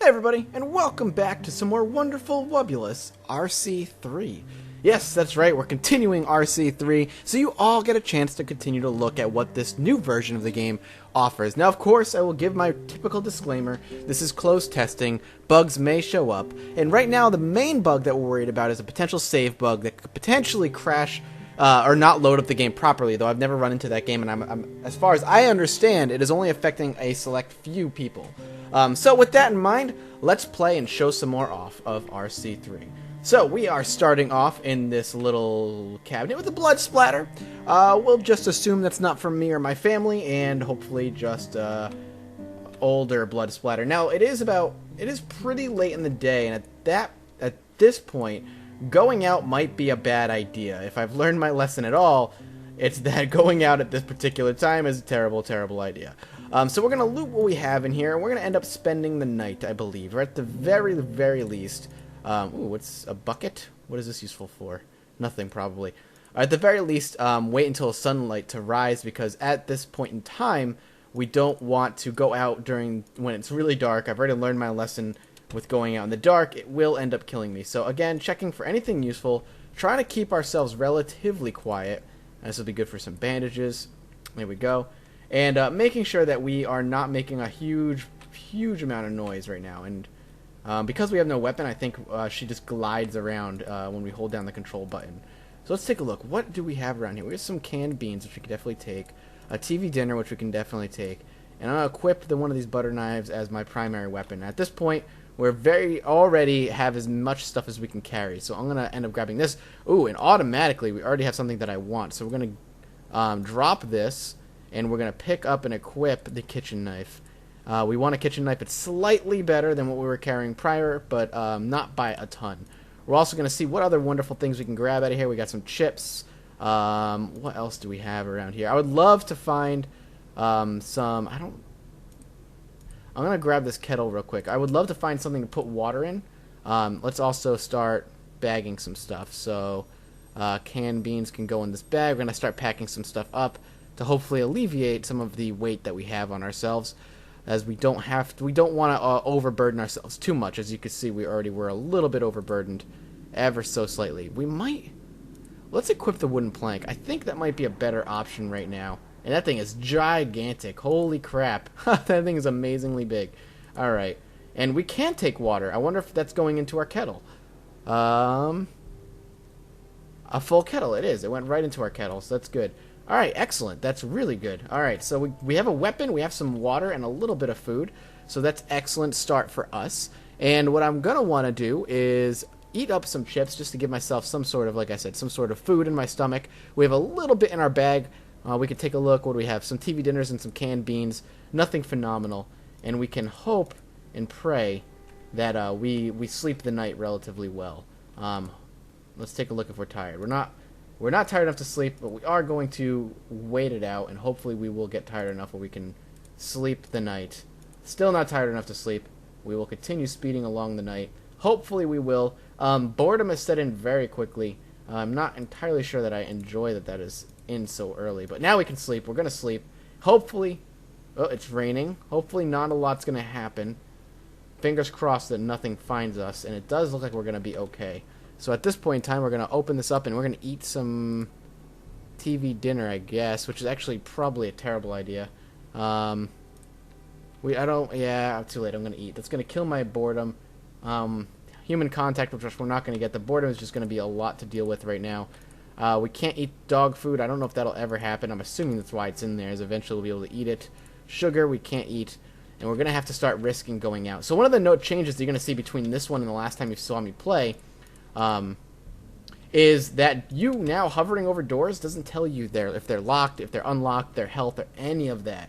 Hey everybody, and welcome back to some more wonderful, wobulous RC3. Yes, that's right, we're continuing RC3, so you all get a chance to continue to look at what this new version of the game offers. Now, of course, I will give my typical disclaimer. This is closed testing, bugs may show up, and right now the main bug that we're worried about is a potential save bug that could potentially crash or not load up the game properly, though I've never run into that game, and I'm as far as I understand, it is only affecting a select few people. So with that in mind, let's play and show some more off of RC3. So we are starting off in this little cabinet with a blood splatter. We'll just assume that's not from me or my family, and hopefully just older blood splatter. Now it is pretty late in the day, and at this point, going out might be a bad idea. If I've learned my lesson at all, it's that going out at this particular time is a terrible, terrible idea. So we're going to loot what we have in here, and we're going to end up spending the night, I believe, or at the very, very least. Ooh, what's a bucket? What is this useful for? Nothing, probably. At the very least, wait until sunlight to rise, because at this point in time, we don't want to go out when it's really dark. I've already learned my lesson with going out in the dark. It will end up killing me. So again, checking for anything useful, trying to keep ourselves relatively quiet. This will be good for some bandages. There we go. And making sure that we are not making a huge amount of noise right now. And because we have no weapon, I think she just glides around when we hold down the control button. So let's take a look. What do we have around here? We have some canned beans, which we can definitely take. A TV dinner, which we can definitely take. And I'm going to equip one of these butter knives as my primary weapon. At this point, we're already have as much stuff as we can carry. So I'm going to end up grabbing this. Ooh, and automatically, we already have something that I want. So we're going to drop this. And we're going to pick up and equip the kitchen knife. We want a kitchen knife that's slightly better than what we were carrying prior, but not by a ton. We're also going to see what other wonderful things we can grab out of here. We got some chips. What else do we have around here? I would love to find I'm going to grab this kettle real quick. I would love to find something to put water in. Let's also start bagging some stuff. So canned beans can go in this bag. We're going to start packing some stuff up to hopefully alleviate some of the weight that we have on ourselves, as we don't want to overburden ourselves too much. As you can see, we already were a little bit overburdened, ever so slightly. Let's equip the wooden plank. I think that might be a better option right now. And that thing is gigantic. Holy crap. That thing is amazingly big. Alright. And we can take water. I wonder if that's going into our kettle. A full kettle. It is. It went right into our kettle, so that's good. Alright, excellent. That's really good. Alright, so we have a weapon, we have some water, and a little bit of food. So that's excellent start for us. And what I'm going to want to do is eat up some chips just to give myself some sort of, like I said, some sort of food in my stomach. We have a little bit in our bag. We can take a look. What do we have? Some TV dinners and some canned beans. Nothing phenomenal. And we can hope and pray that we sleep the night relatively well. Let's take a look if we're tired. We're not tired enough to sleep, but we are going to wait it out, and hopefully we will get tired enough where we can sleep the night. Still not tired enough to sleep. We will continue speeding along the night. Hopefully we will. Boredom has set in very quickly. I'm not entirely sure that I enjoy that is in so early, but now we can sleep. We're going to sleep. Hopefully, oh, it's raining. Hopefully not a lot's going to happen. Fingers crossed that nothing finds us, and it does look like we're going to be okay. So at this point in time, we're going to open this up, and we're going to eat some TV dinner, I guess, which is actually probably a terrible idea. Yeah, too late. I'm going to eat. That's going to kill my boredom. Human contact, which we're not going to get. The boredom is just going to be a lot to deal with right now. We can't eat dog food. I don't know if that'll ever happen. I'm assuming that's why it's in there, is eventually we'll be able to eat it. Sugar, we can't eat. And we're going to have to start risking going out. So one of the note changes that you're going to see between this one and the last time you saw me play is that you now hovering over doors doesn't tell you if they're locked, if they're unlocked, their health, or any of that,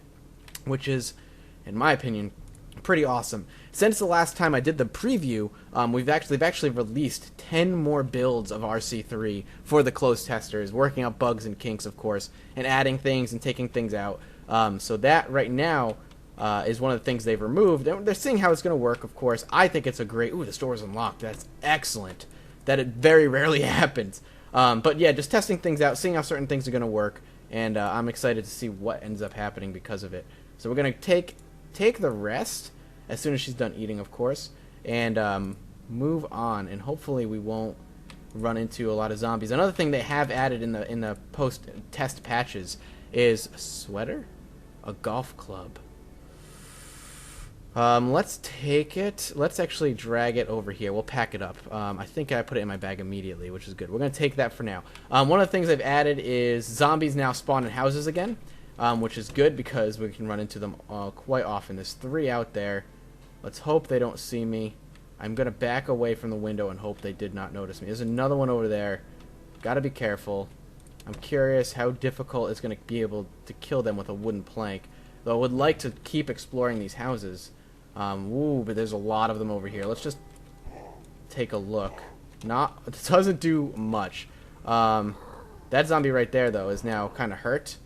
which is, in my opinion, pretty awesome. Since the last time I did the preview, they've actually released 10 more builds of RC3 for the closed testers, working out bugs and kinks, of course, and adding things and taking things out. So that right now is one of the things they've removed. They're seeing how it's going to work, of course. I think it's a great... Ooh, the store is unlocked. That's excellent. That it very rarely happens. But yeah, just testing things out, seeing how certain things are going to work, and I'm excited to see what ends up happening because of it. So we're going to take the rest, as soon as she's done eating, of course, and move on. And hopefully we won't run into a lot of zombies. Another thing they have added in the post-test patches is a sweater, a golf club. Let's take it. Let's actually drag it over here. We'll pack it up. I think I put it in my bag immediately, which is good. We're going to take that for now. One of the things I've added is zombies now spawn in houses again, which is good because we can run into them quite often. There's 3 out there. Let's hope they don't see me. I'm going to back away from the window and hope they did not notice me. There's another one over there. Got to be careful. I'm curious how difficult it's going to be able to kill them with a wooden plank. Though I would like to keep exploring these houses. Ooh, but there's a lot of them over here. Let's just take a look. It doesn't do much. That zombie right there, though, is now kind of hurt.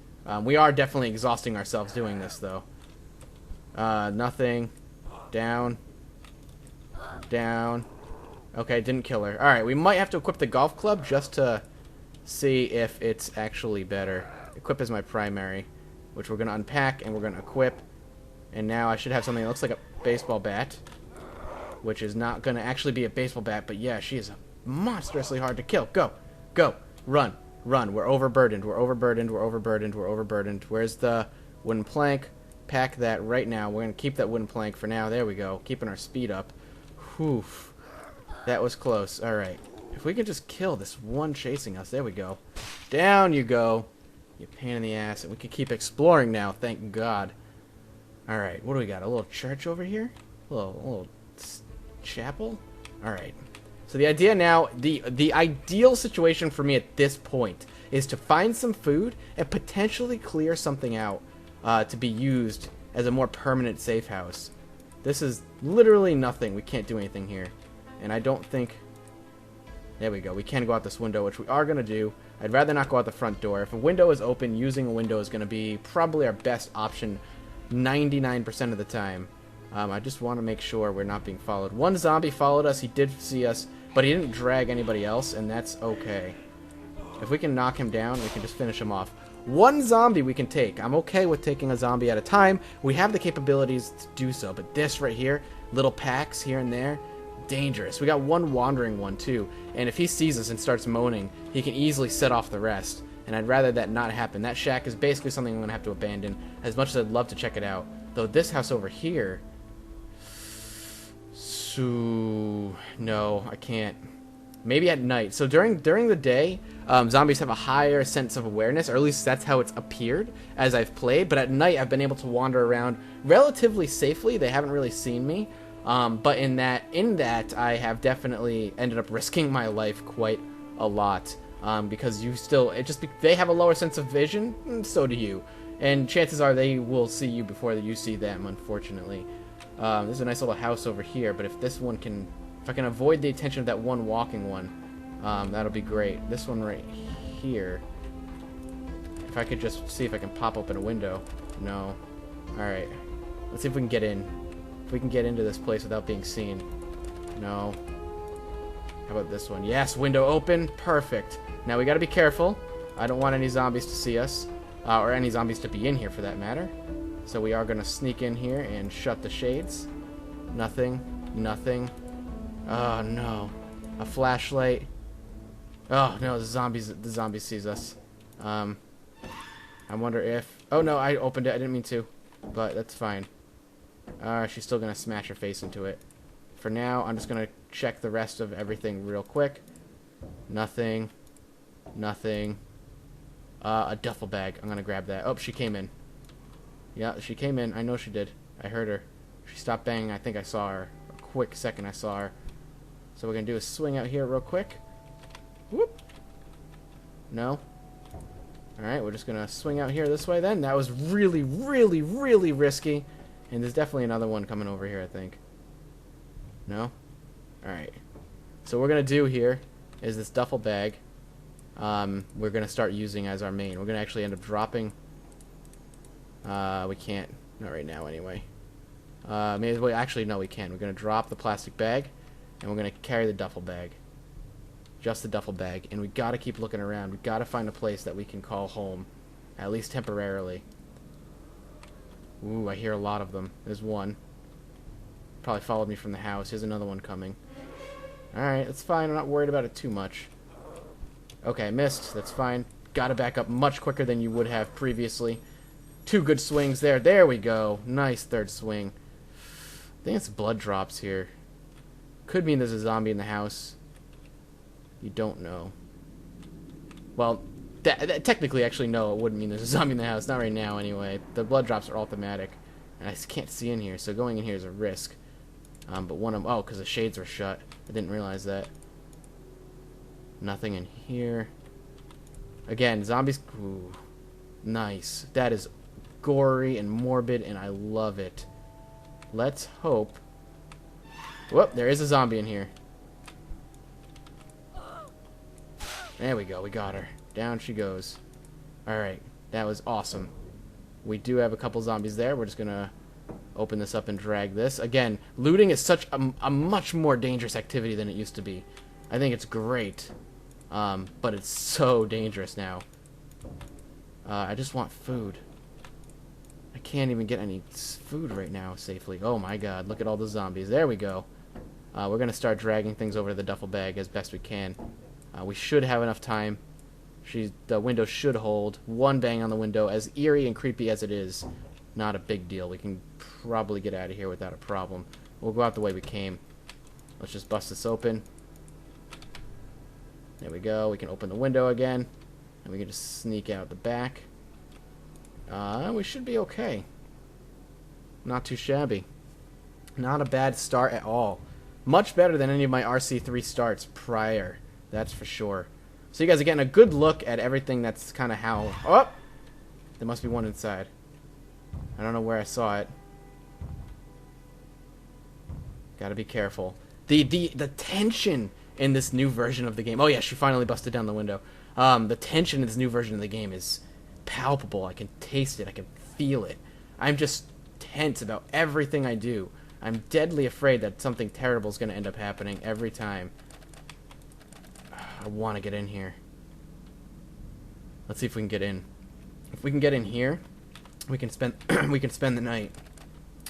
We are definitely exhausting ourselves doing this, though. Nothing. Down. Down. Okay, didn't kill her. Alright, we might have to equip the golf club just to see if it's actually better. Equip is my primary, which we're going to unpack and we're going to equip. And now I should have something that looks like a baseball bat, which is not going to actually be a baseball bat, but yeah, she is monstrously hard to kill. Go. Go. Run. Run. We're overburdened. We're overburdened. We're overburdened. We're overburdened. Where's the wooden plank? Pack that right now. We're going to keep that wooden plank for now. There we go. Keeping our speed up. Whew. That was close. Alright. If we can just kill this one chasing us. There we go. Down you go. You pain in the ass. And we can keep exploring now. Thank God. Alright, what do we got? A little church over here? A little chapel? Alright. So the idea now, the ideal situation for me at this point is to find some food and potentially clear something out to be used as a more permanent safe house. This is literally nothing. We can't do anything here. And I don't think... There we go. We can go out this window, which we are going to do. I'd rather not go out the front door. If a window is open, using a window is going to be probably our best option 99% of the time. I just want to make sure we're not being followed. One zombie followed us. He did see us, but he didn't drag anybody else, and that's okay. If we can knock him down, we can just finish him off. One zombie we can take. I'm okay with taking a zombie at a time. We have the capabilities to do so, but this right here, little packs here and there, dangerous. We got one wandering one, too, and if he sees us and starts moaning, he can easily set off the rest. And I'd rather that not happen. That shack is basically something I'm going to have to abandon, as much as I'd love to check it out. Though this house over here... So... No, I can't. Maybe at night. So during the day, zombies have a higher sense of awareness, or at least that's how it's appeared as I've played. But at night, I've been able to wander around relatively safely. They haven't really seen me. But in that, I have definitely ended up risking my life quite a lot. Because they have a lower sense of vision, and so do you. And chances are they will see you before you see them, unfortunately. There's a nice little house over here, but if I can avoid the attention of that one walking one, that'll be great. This one right here, if I could just see if I can pop open a window. No. Alright. Let's see if we can get in. If we can get into this place without being seen. No. How about this one? Yes, window open. Perfect. Now we gotta be careful. I don't want any zombies to see us. Or any zombies to be in here for that matter. So we are gonna sneak in here and shut the shades. Nothing. Nothing. Oh no. A flashlight. Oh no, the zombie sees us. I wonder if... Oh no, I opened it. I didn't mean to. But that's fine. She's still gonna smash her face into it. For now, I'm just gonna check the rest of everything real quick. Nothing. Nothing. A duffel bag. I'm gonna grab that. Oh, she came in. Yeah, she came in. I know she did. I heard her. She stopped banging. I think I saw her. A quick second I saw her. So what we're gonna do is swing out here real quick. Whoop. No. Alright, we're just gonna swing out here this way then. That was really, really, really risky. And there's definitely another one coming over here, I think. No? Alright. So what we're going to do here is this duffel bag we're going to start using as our main. We're going to actually end up dropping... we can't. Not right now, anyway. Maybe, actually, no, we can. We're going to drop the plastic bag, and we're going to carry the duffel bag. Just the duffel bag. And we got to keep looking around. We got to find a place that we can call home. At least temporarily. Ooh, I hear a lot of them. There's one. Probably followed me from the house. Here's another one coming. Alright, that's fine. I'm not worried about it too much. Okay, missed. That's fine. Gotta back up much quicker than you would have previously. 2 good swings there. There we go. Nice third swing. I think it's blood drops here. Could mean there's a zombie in the house. You don't know. Well, technically, actually, no, it wouldn't mean there's a zombie in the house. Not right now, anyway. The blood drops are all thematic. And I just can't see in here, so going in here is a risk. But one of them... Oh, because the shades were shut. I didn't realize that. Nothing in here. Again, zombies... Ooh, nice. That is gory and morbid, and I love it. Let's hope... Whoop, there is a zombie in here. There we go, we got her. Down she goes. Alright, that was awesome. We do have a couple zombies there. We're just gonna open this up and drag this. Again, looting is such a much more dangerous activity than it used to be. I think it's great. But it's so dangerous now. I just want food. I can't even get any food right now safely. Oh my god, look at all the zombies. There we go. We're going to start dragging things over to the duffel bag as best we can. We should have enough time. The window should hold. One bang on the window, as eerie and creepy as it is, not a big deal. We can probably get out of here without a problem. We'll go out the way we came. Let's just bust this open. There we go. We can open the window again. And we can just sneak out the back. We should be okay. Not too shabby. Not a bad start at all. Much better than any of my RC3 starts prior. That's for sure. So you guys are getting a good look at everything that's kind of how... Oh! There must be one inside. I don't know where I saw it. Gotta be careful. The tension in this new version of the game... Oh yeah, she finally busted down the window. The tension in this new version of the game is palpable. I can taste it. I can feel it. I'm just tense about everything I do. I'm deadly afraid that something terrible is going to end up happening every time. I want to get in here. Let's see if we can get in. If we can get in here, we can spend we can spend the night.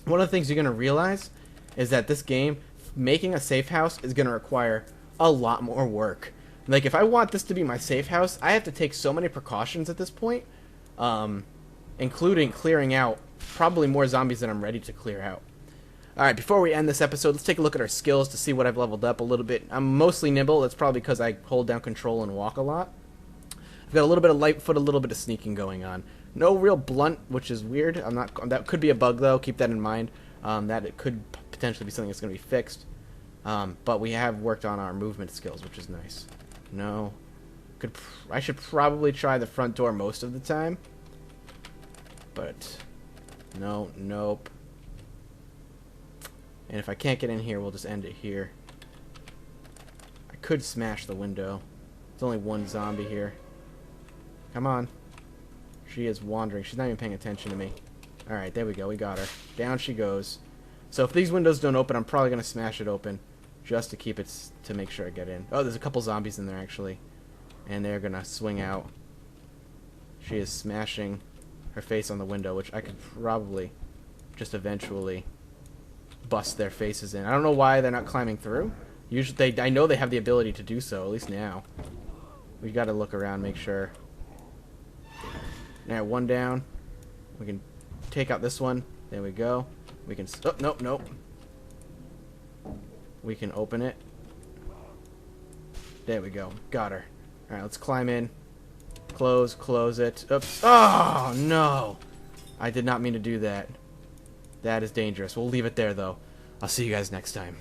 One of the things you're going to realize is that this game, making a safe house, is going to require a lot more work. Like, if I want this to be my safe house, I have to take so many precautions at this point, including clearing out probably more zombies than I'm ready to clear out. Alright, before we end this episode, let's take a look at our skills to see what I've leveled up a little bit. I'm mostly nimble. That's probably because I hold down control and walk a lot. I've got a little bit of light foot, a little bit of sneaking going on. No real blunt, which is weird. That could be a bug, though. Keep that in mind. That it could potentially be something that's going to be fixed. But we have worked on our movement skills, which is nice. No. I should probably try the front door most of the time. But no, nope. And if I can't get in here, we'll just end it here. I could smash the window. There's only one zombie here. Come on. She is wandering. She's not even paying attention to me. Alright, there we go. We got her. Down she goes. So if these windows don't open, I'm probably going to smash it open. Just to keep it, to make sure I get in. Oh, there's a couple zombies in there, actually. And they're going to swing out. She is smashing her face on the window, which I could probably just eventually bust their faces in. I don't know why they're not climbing through. Usually, I know they have the ability to do so, at least now. We got to look around, make sure. Now, one down. We can take out this one. There we go. We can... Oh, nope, nope. We can open it. There we go. Got her. Alright, let's climb in. Close it. Oops. Oh, no. I did not mean to do that. That is dangerous. We'll leave it there, though. I'll see you guys next time.